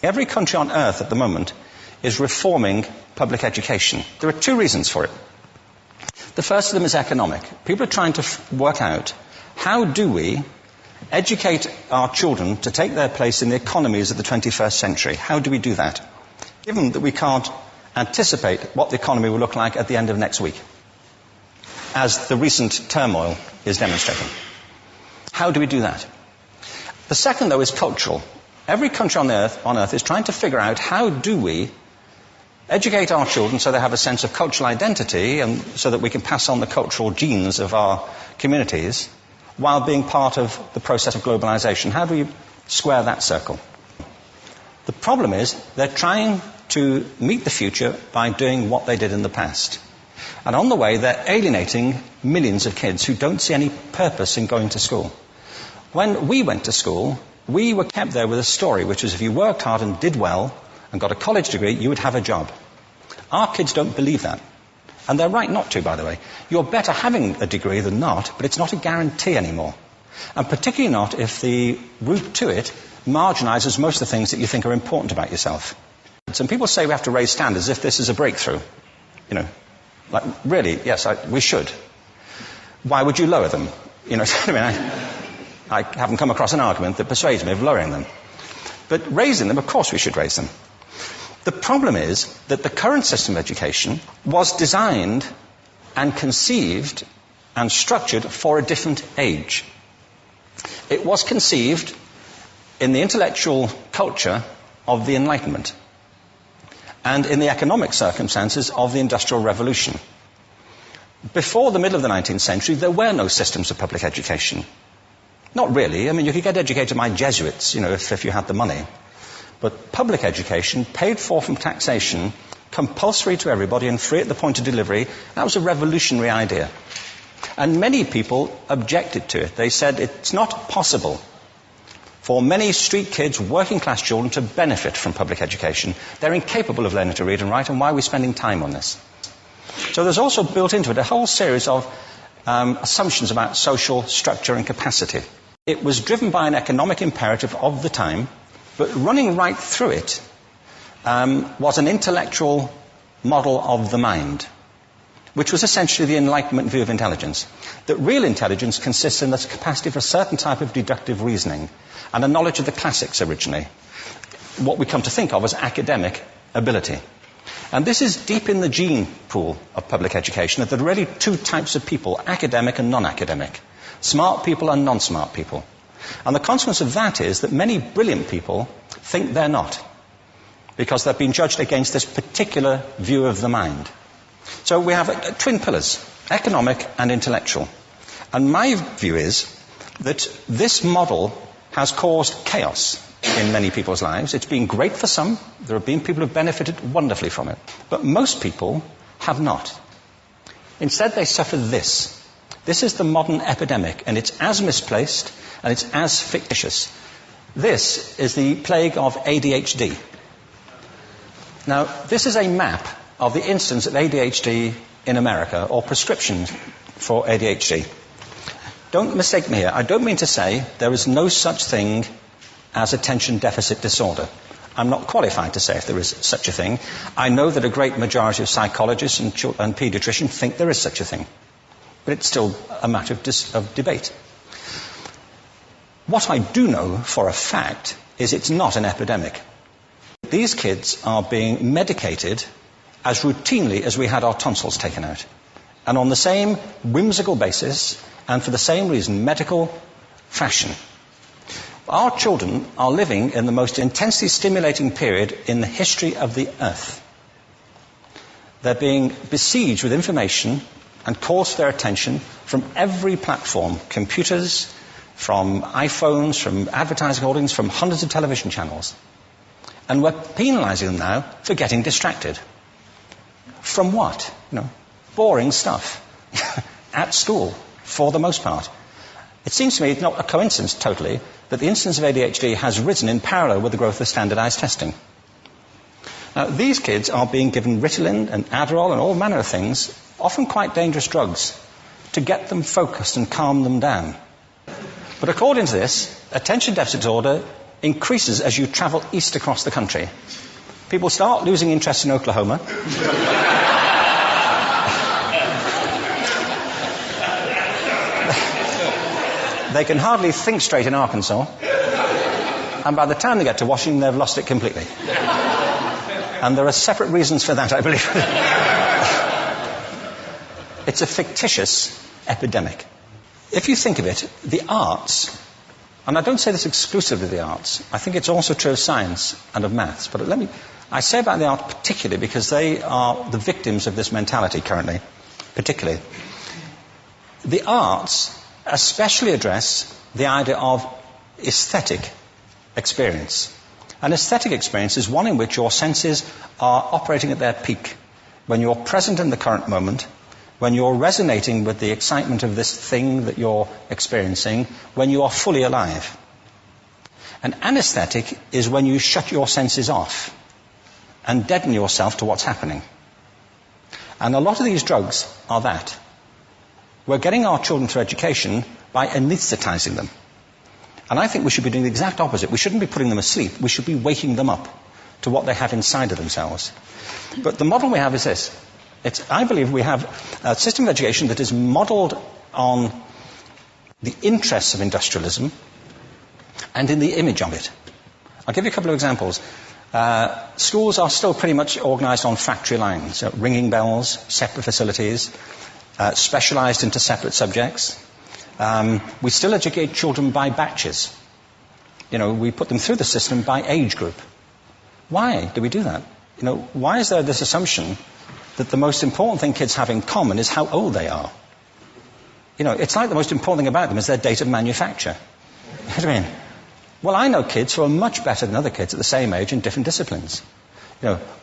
Every country on earth at the moment is reforming public education. There are two reasons for it. The first of them is economic. People are trying to work out, how do we educate our children to take their place in the economies of the 21st century? How do we do that? Given that we can't anticipate what the economy will look like at the end of next week, as the recent turmoil is demonstrating. How do we do that? The second, though, is cultural. Every country on earth is trying to figure out, how do we educate our children so they have a sense of cultural identity and so that we can pass on the cultural genes of our communities while being part of the process of globalization. How do we square that circle? The problem is they're trying to meet the future by doing what they did in the past. And on the way, they're alienating millions of kids who don't see any purpose in going to school. When we went to school, we were kept there with a story, which was if you worked hard and did well and got a college degree, you would have a job. Our kids don't believe that. And they're right not to, by the way. You're better having a degree than not, but it's not a guarantee anymore. And particularly not if the route to it marginalizes most of the things that you think are important about yourself. Some people say we have to raise standards as if this is a breakthrough. You know, like, really, yes, we should. Why would you lower them? You know, I mean, I haven't come across an argument that persuades me of lowering them. But raising them, of course we should raise them. The problem is that the current system of education was designed and conceived and structured for a different age. It was conceived in the intellectual culture of the Enlightenment and in the economic circumstances of the Industrial Revolution. Before the middle of the 19th century, there were no systems of public education. Not really. I mean, you could get educated by Jesuits, you know, if you had the money. But public education, paid for from taxation, compulsory to everybody and free at the point of delivery, that was a revolutionary idea. And many people objected to it. They said it's not possible for many street kids, working class children, to benefit from public education. They're incapable of learning to read and write, and why are we spending time on this? So there's also built into it a whole series of assumptions about social structure and capacity. It was driven by an economic imperative of the time, but running right through it was an intellectual model of the mind, which was essentially the Enlightenment view of intelligence. That real intelligence consists in the capacity for a certain type of deductive reasoning and a knowledge of the classics originally, what we come to think of as academic ability. And this is deep in the gene pool of public education, that there are really two types of people, academic and non-academic, smart people and non-smart people. And the consequence of that is that many brilliant people think they're not, because they've been judged against this particular view of the mind. So we have twin pillars, economic and intellectual. And my view is that this model has caused chaos in many people's lives. It's been great for some. There have been people who have benefited wonderfully from it. But most people have not. Instead, they suffer this. This is the modern epidemic, and it's as misplaced and it's as fictitious. This is the plague of ADHD. Now, this is a map of the incidence of ADHD in America, or prescriptions for ADHD. Don't mistake me here. I don't mean to say there is no such thing as attention deficit disorder. I'm not qualified to say if there is such a thing. I know that a great majority of psychologists and paediatricians think there is such a thing. But it's still a matter of debate. What I do know for a fact is it's not an epidemic. These kids are being medicated as routinely as we had our tonsils taken out. And on the same whimsical basis, and for the same reason, medical fashion. Our children are living in the most intensely stimulating period in the history of the earth. They're being besieged with information and calls for their attention from every platform, computers, from iPhones, from advertising holdings, from hundreds of television channels. And we're penalizing them now for getting distracted. From what? Boring stuff. At school, for the most part. It seems to me it's not a coincidence totally that the incidence of ADHD has risen in parallel with the growth of standardized testing. Now, these kids are being given Ritalin and Adderall and all manner of things, often quite dangerous drugs, to get them focused and calm them down. But according to this, attention deficit disorder increases as you travel east across the country. People start losing interest in Oklahoma. They can hardly think straight in Arkansas. And by the time they get to Washington, they've lost it completely. And there are separate reasons for that, I believe. It's a fictitious epidemic. If you think of it, the arts, and I don't say this exclusively of the arts, I think it's also true of science and of maths, but I say about the arts particularly because they are the victims of this mentality currently, particularly. The arts especially address the idea of aesthetic experience. An aesthetic experience is one in which your senses are operating at their peak, when you're present in the current moment, when you're resonating with the excitement of this thing that you're experiencing, when you are fully alive. An anesthetic is when you shut your senses off and deaden yourself to what's happening. And a lot of these drugs are that. We're getting our children through education by anesthetizing them. And I think we should be doing the exact opposite. We shouldn't be putting them asleep. We should be waking them up to what they have inside of themselves. But the model we have is this. I believe we have a system of education that is modeled on the interests of industrialism and in the image of it. I'll give you a couple of examples. Schools are still pretty much organized on factory lines, ringing bells, separate facilities, specialized into separate subjects. We still educate children by batches. We put them through the system by age group. Why do we do that? Why is there this assumption that the most important thing kids have in common is how old they are? It's like the most important thing about them is their date of manufacture. You know what I mean? Well, I know kids who are much better than other kids at the same age in different disciplines,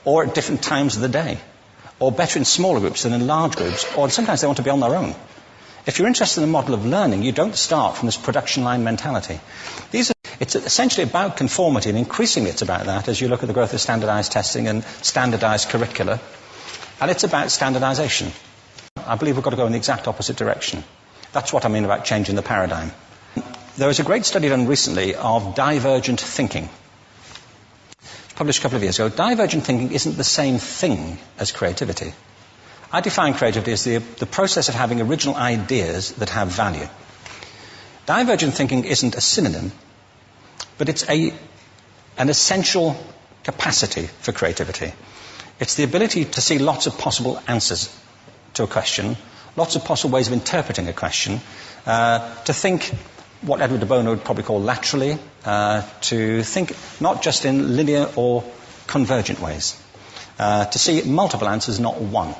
or at different times of the day, or better in smaller groups than in large groups, or sometimes they want to be on their own. If you're interested in the model of learning, you don't start from this production line mentality. It's essentially about conformity, and increasingly it's about that as you look at the growth of standardized testing and standardized curricula. And it's about standardization. I believe we've got to go in the exact opposite direction. That's what I mean about changing the paradigm. There was a great study done recently of divergent thinking. It was published a couple of years ago. Divergent thinking isn't the same thing as creativity. I define creativity as the process of having original ideas that have value. Divergent thinking isn't a synonym, but it's an essential capacity for creativity. It's the ability to see lots of possible answers to a question, lots of possible ways of interpreting a question, to think what Edward de Bono would probably call laterally, to think not just in linear or convergent ways, to see multiple answers, not one.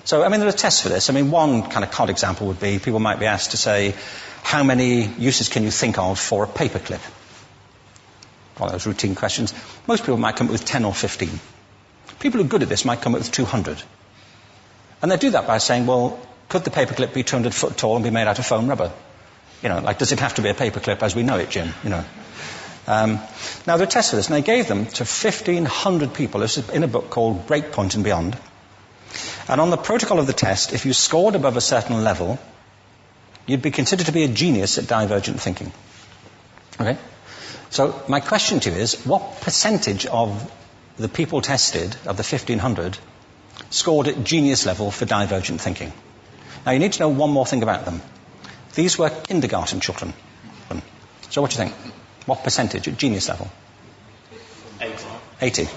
So, there are tests for this. One kind of cod example would be, people might be asked to say, how many uses can you think of for a paperclip? Well, those routine questions. Most people might come up with 10 or 15. People who are good at this might come up with 200. And they do that by saying, well, could the paperclip be 200 foot tall and be made out of foam rubber? Does it have to be a paperclip as we know it, Jim? Now, there are tests for this, and they gave them to 1,500 people. This is in a book called Breakpoint and Beyond. And on the protocol of the test, if you scored above a certain level, you'd be considered to be a genius at divergent thinking. Okay? So my question to you is, what percentage of the people tested, of the 1,500, scored at genius level for divergent thinking? Now, you need to know one more thing about them. These were kindergarten children. So what do you think? What percentage at genius level? 80.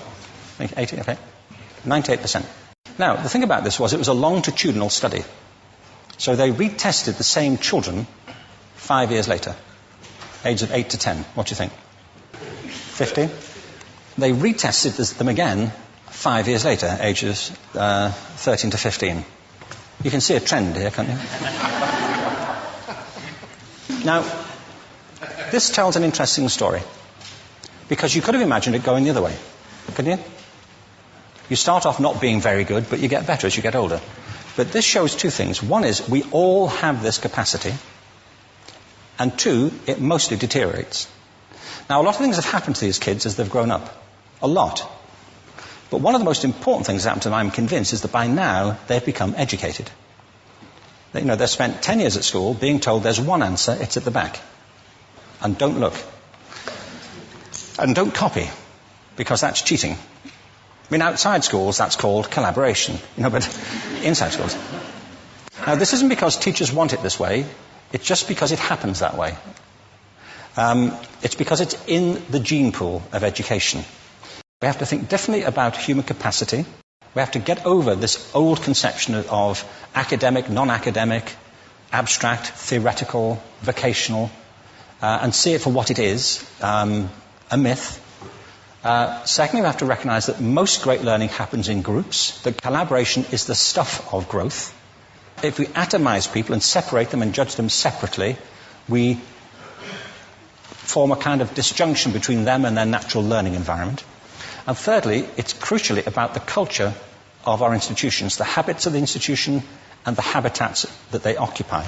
80, okay. 98%. Now, the thing about this was it was a longitudinal study. So they retested the same children 5 years later, ages of 8 to 10. What do you think? 50? They retested them again 5 years later, ages 13 to 15. You can see a trend here, can't you? Now, this tells an interesting story, because you could have imagined it going the other way, couldn't you? You start off not being very good, but you get better as you get older. But this shows two things. One is we all have this capacity, and two, it mostly deteriorates. Now, a lot of things have happened to these kids as they've grown up. A lot. But one of the most important things that happened to them, I'm convinced, is that by now they've become educated. They've spent 10 years at school being told there's one answer, it's at the back. And don't look. And don't copy, because that's cheating. I mean, outside schools, that's called collaboration, but inside schools. Now, this isn't because teachers want it this way, it's just because it happens that way. It's because it's in the gene pool of education. We have to think differently about human capacity. We have to get over this old conception of academic, non-academic, abstract, theoretical, vocational, and see it for what it is, a myth. Secondly, we have to recognize that most great learning happens in groups, that collaboration is the stuff of growth. If we atomize people and separate them and judge them separately, we form a kind of disjunction between them and their natural learning environment. And thirdly, it's crucially about the culture of our institutions, the habits of the institution and the habitats that they occupy.